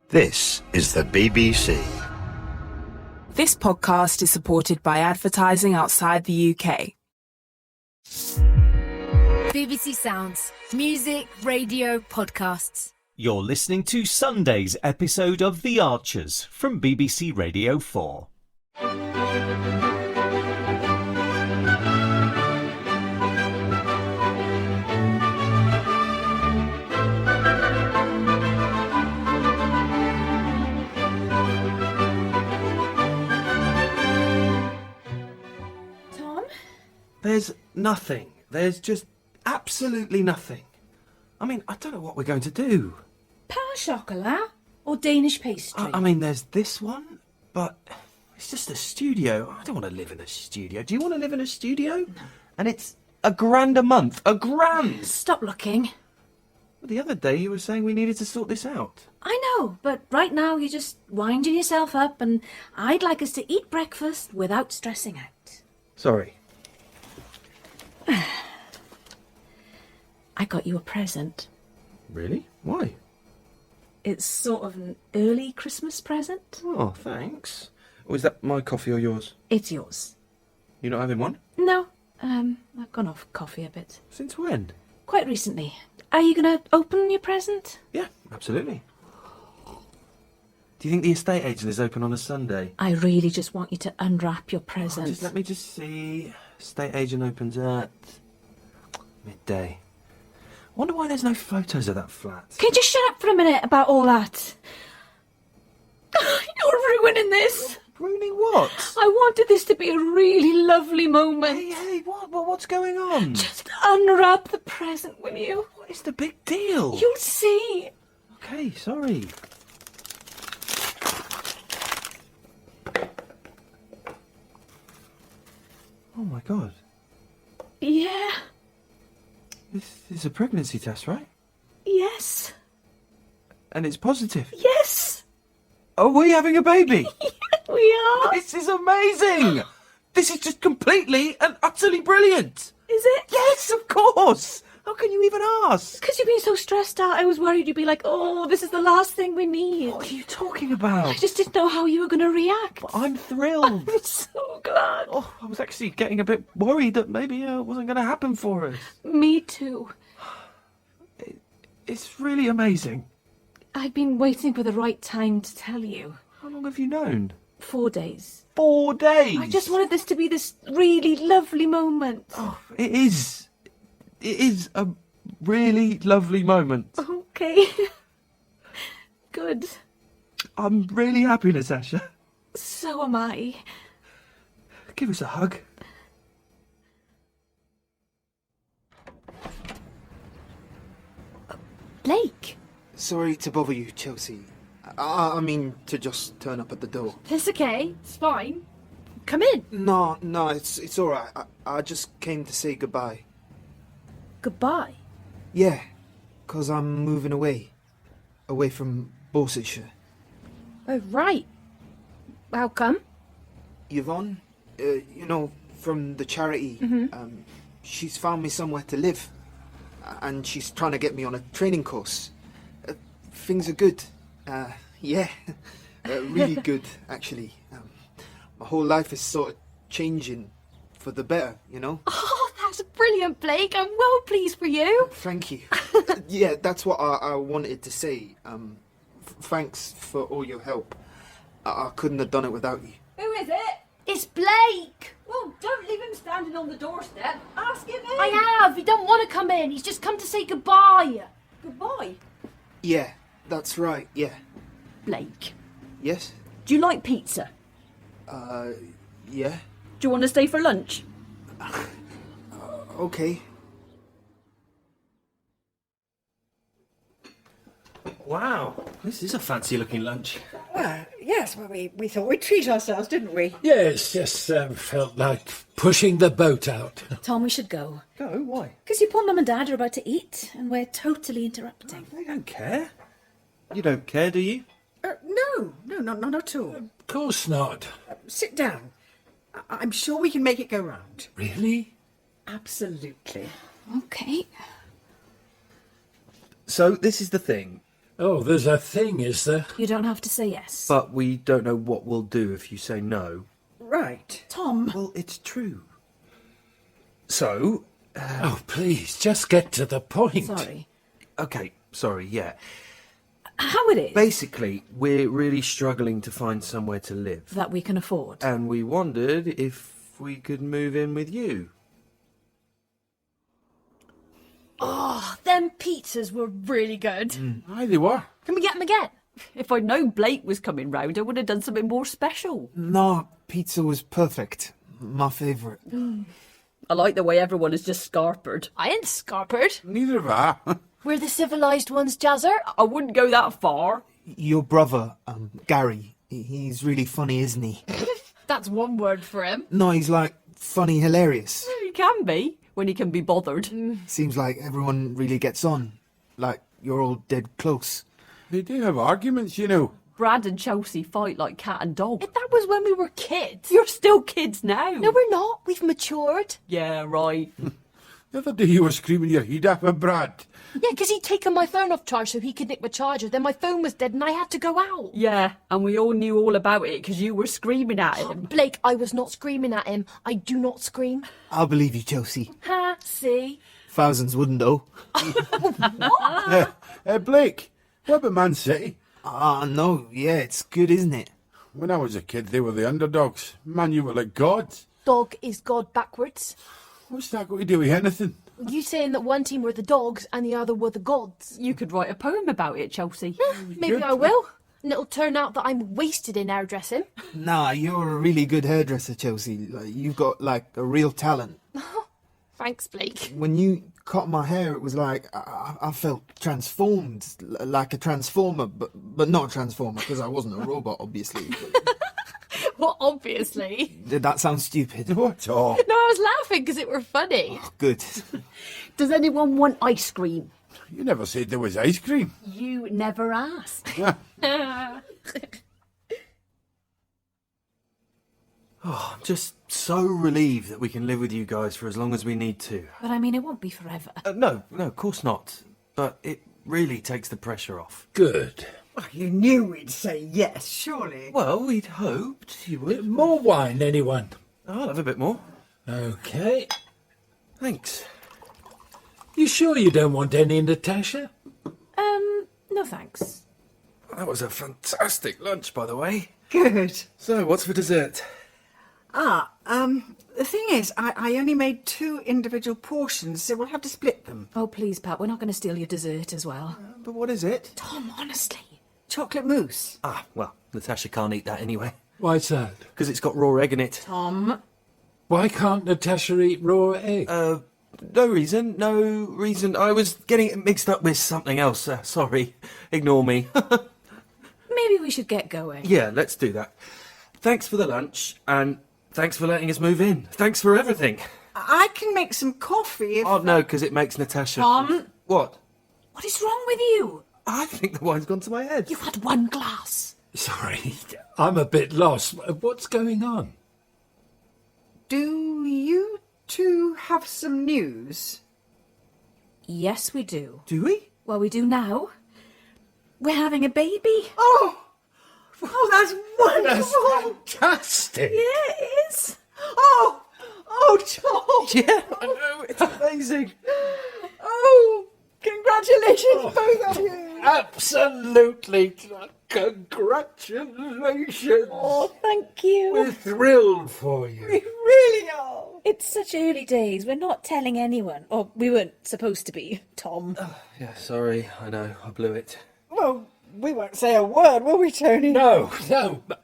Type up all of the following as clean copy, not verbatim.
This is the BBC. This podcast is supported by advertising outside the UK. BBC Sounds. Music, radio, podcasts. You're listening to Sunday's episode of The Archers from BBC Radio 4. There's nothing. There's just absolutely nothing. I mean, I don't know what we're going to do. Pain chocolat or Danish pastry? I mean, there's this one, but it's just a studio. I don't want to live in a studio. Do you want to live in a studio? No. And it's £1,000 a month. £1,000! Stop looking. Well, the other day you were saying we needed to sort this out. I know, but right now you're just winding yourself up, and I'd like us to eat breakfast without stressing out. Sorry. I got you a present. Really? Why? It's sort of an early Christmas present. Oh, thanks. Oh, is that my coffee or yours? It's yours. You're not having one? No, I've gone off coffee a bit. Since when? Quite recently. Are you going to open your present? Yeah, absolutely. Do you think the estate agent is open on a Sunday? I really just want you to unwrap your present. Let me just see. Estate agent opens at midday. Wonder why there's no photos of that flat. Can you just shut up for a minute about all that? You're ruining this. Ruining what? I wanted this to be a really lovely moment. Hey, what's going on? Just unwrap the present, will you? What is the big deal? You'll see. Okay, sorry. Oh my God. Yeah. This is a pregnancy test, right? Yes. And it's positive? Yes. Are we having a baby? We are. This is amazing! This is just completely and utterly brilliant! Is it? Yes, of course! How can you even ask? Because you've been so stressed out, I was worried you'd be like, oh, this is the last thing we need. What are you talking about? I just didn't know how you were going to react. But I'm thrilled. I'm so glad. Oh, I was actually getting a bit worried that maybe it wasn't going to happen for us. Me too. It's really amazing. I've been waiting for the right time to tell you. How long have you known? 4 days. 4 days? I just wanted this to be this really lovely moment. Oh, it is. It is a really lovely moment. Okay. Good. I'm really happy, Natasha. So am I. Give us a hug. Blake. Sorry to bother you, Chelsea. I mean to just turn up at the door. It's okay. It's fine. Come in. No, it's all right. I just came to say goodbye. Goodbye. Yeah, 'cause I'm moving away from Borsetshire. Oh, right. How come? Yvonne, from the charity, she's found me somewhere to live, and she's trying to get me on a training course. Things are good. Yeah, really good, actually. My whole life is sort of changing for the better, you know? Oh, that's brilliant, Blake. I'm well pleased for you. Thank you. Yeah, that's what I wanted to say. Thanks for all your help. I couldn't have done it without you. Who is it? It's Blake. Well, don't leave him standing on the doorstep. Ask him in. I have. He don't want to come in. He's just come to say goodbye. Goodbye? Yeah, that's right, yeah. Blake, Yes? do you like pizza? Yeah? Do you want to stay for lunch? Okay. Wow, this is a fancy looking lunch. Yes, well, we thought we'd treat ourselves, didn't we? Yes, just felt like pushing the boat out. Tom, we should go. Go? Why? Because your poor mum and dad are about to eat, and we're totally interrupting. They don't care. You don't care, do you? No, not at all. Of course not. Sit down. I'm sure we can make it go round. Really? Absolutely. Okay. So this is the thing. Oh, there's a thing, is there? You don't have to say yes. But we don't know what we'll do if you say no. Right. Tom. Well, it's true. So, Oh, please, just get to the point. Sorry. okay, sorry, yeah. How it is Basically, we're really struggling to find somewhere to live. that we can afford. And we wondered if we could move in with you. Oh, them pizzas were really good. Aye, they were. Can we get them again? If I'd known Blake was coming round, I would have done something more special. No, pizza was perfect. My favourite. I like the way everyone is just scarpered. I ain't scarpered. Neither have I. We're the civilised ones, Jazzer. I wouldn't go that far. Your brother, Gary, he's really funny, isn't he? That's one word for him. No, he's like funny, hilarious. He can be, when he can be bothered. Seems like everyone really gets on. Like you're all dead close. They do have arguments, you know. Brad and Chelsea fight like cat and dog. That was when we were kids. You're still kids now. No, we're not. We've matured. Yeah, right. The other day you were screaming your head off at Brad. Yeah, 'cause he'd taken my phone off charge so he could nick my charger. Then my phone was dead and I had to go out. Yeah, and we all knew all about it because you were screaming at him. Blake, I was not screaming at him. I do not scream. I'll believe you, Chelsea. Ha, see? Thousands wouldn't, though. Blake, what about Man City? No, yeah, it's good, isn't it? When I was a kid, they were the underdogs. Man, you were like gods. Dog is God backwards. What's that got to do with anything? You saying that one team were the dogs and the other were the gods? You could write a poem about it, Chelsea. Maybe I will. And it'll turn out that I'm wasted in hairdressing. Nah, you're a really good hairdresser, Chelsea. Like, you've got, like, a real talent. Thanks, Blake. When you cut my hair, it was like I felt transformed, like a transformer, but not a transformer, because I wasn't a robot, obviously. Well, obviously. Did that sound stupid? Not at all. No, I was laughing because it were funny. Good. Does anyone want ice cream? You never said there was ice cream. You never asked. I'm just so relieved that we can live with you guys for as long as we need to. But I mean, it won't be forever. No, of course not. But it really takes the pressure off. Good. You knew we'd say yes, surely. Well, we'd hoped you would. More wine, anyone? I'll have a bit more. Okay. Thanks. You sure you don't want any, Natasha? No thanks. That was a fantastic lunch, by the way. Good. So, what's for dessert? The thing is, I only made 2 individual portions, so we'll have to split them. Oh, please, Pat, we're not going to steal your dessert as well. But what is it? Tom, honestly. Chocolate mousse. Well, Natasha can't eat that anyway. Why's that? Because it's got raw egg in it. Tom. Why can't Natasha eat raw egg? No reason. I was getting it mixed up with something else. Sorry. Ignore me. Maybe we should get going. Yeah, let's do that. Thanks for the lunch, and thanks for letting us move in. Thanks for everything. I can make some coffee if... Oh, no, because it makes Natasha... Tom. What? What is wrong with you? I think the wine's gone to my head. You've had one glass. Sorry, I'm a bit lost. What's going on? Do you 2 have some news? Yes, we do. Do we? Well, we do now. We're having a baby. Oh, that's wonderful. That's fantastic. Yeah, it is. Oh, Tom. Yeah, I know. It's amazing. Oh, congratulations, both of you. Absolutely. Congratulations. Oh, thank you. We're thrilled for you. We really are. It's such early days. We're not telling anyone. Or we weren't supposed to be, Tom. Yeah, sorry. I know. I blew it. Well, we won't say a word, will we, Tony? No,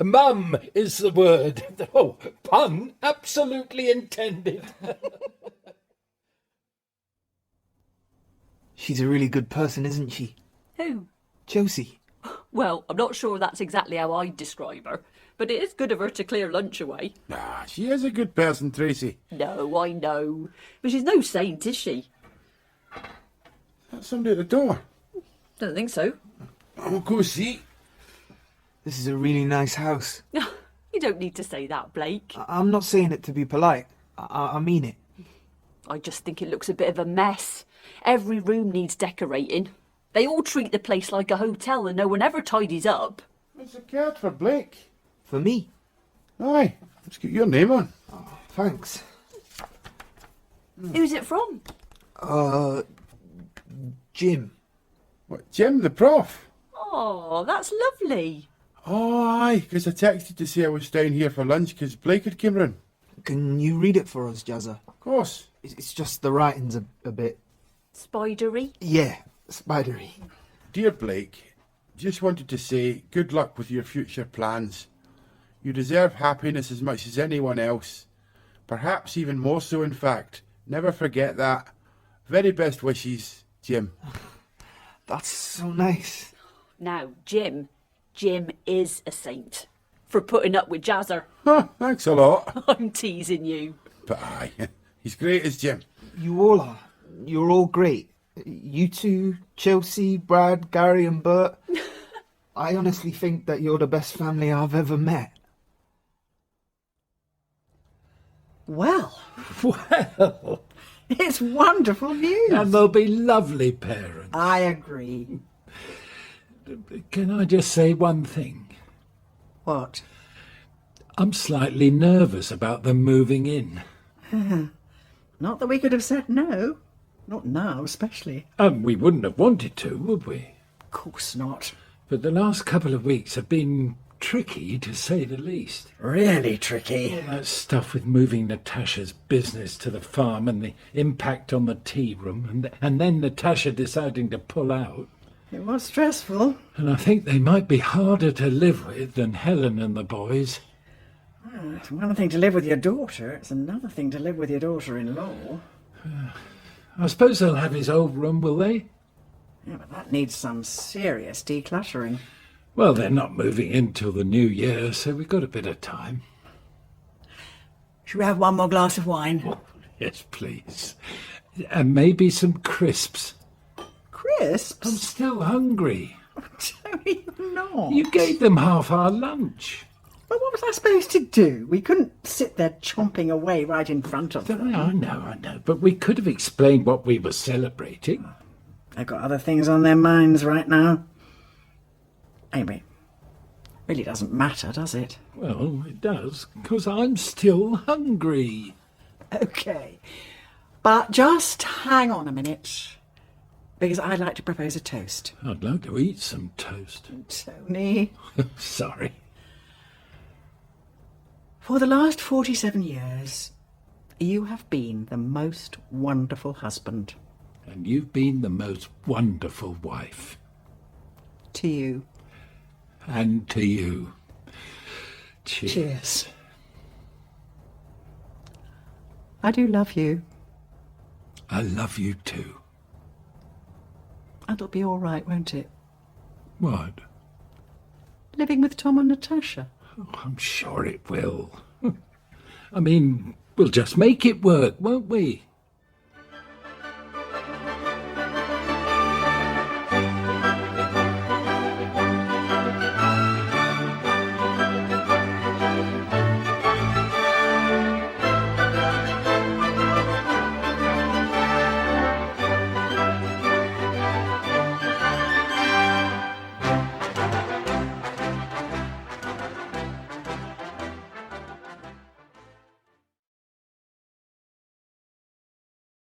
mum is the word. Oh, pun absolutely intended. She's a really good person, isn't she? Who? Chelsea. Well, I'm not sure that's exactly how I'd describe her, but it is good of her to clear lunch away. She is a good person, Tracy. No, I know. But she's no saint, is she? That's somebody at the door. Don't think so. I'll go see. This is a really nice house. You don't need to say that, Blake. I'm not saying it to be polite. I mean it. I just think it looks a bit of a mess. Every room needs decorating. They all treat the place like a hotel and no one ever tidies up. It's a card for Blake. For me? Aye, let's get your name on. Oh, thanks. Who's it from? Jim. What, Jim the prof? Oh, that's lovely. Oh, aye, because I texted to say I was down here for lunch because Blake had came round. Can you read it for us, Jazza? Of course. It's just the writing's a bit... Spidery? Yeah, spidery. Dear Blake, just wanted to say good luck with your future plans. You deserve happiness as much as anyone else. Perhaps even more so, in fact. Never forget that. Very best wishes, Jim. That's so nice. Now, Jim is a saint for putting up with Jazzer. Huh, thanks a lot. I'm teasing you. But aye, he's great as Jim. You all are. You're all great. You two, Chelsea, Brad, Gary and Bert. I honestly think that you're the best family I've ever met. Well, Well, it's wonderful news. and they'll be lovely parents. I agree. Can I just say one thing? What? I'm slightly nervous about them moving in. Not that we could have said no. Not now, especially. We wouldn't have wanted to, would we? Of course not. But the last couple of weeks have been tricky, to say the least. Really tricky. That stuff with moving Natasha's business to the farm and the impact on the tea room, and then Natasha deciding to pull out. It was stressful. And I think they might be harder to live with than Helen and the boys. Well, it's one thing to live with your daughter. It's another thing to live with your daughter-in-law. I suppose they'll have his old room, will they? Yeah, but that needs some serious decluttering. Well, they're not moving in till the new year, so we've got a bit of time. Should we have one more glass of wine? Oh, yes, please. And maybe some crisps. I'm Crisps? still hungry. Tony, you're not. You gave them half our lunch. Well, what was I supposed to do? We couldn't sit there chomping away right in front of them. I know. But we could have explained what we were celebrating. They've got other things on their minds right now. Anyway, really doesn't matter, does it? Well, it does, because I'm still hungry. Okay. But just hang on a minute, because I'd like to propose a toast. I'd like to eat some toast. Tony. Sorry. For the last 47 years, you have been the most wonderful husband. And you've been the most wonderful wife. To you. And to you. Cheers. Cheers. I do love you. I love you too. And it'll be all right, won't it? What? Living with Tom and Natasha. Oh, I'm sure it will. I mean, we'll just make it work, won't we?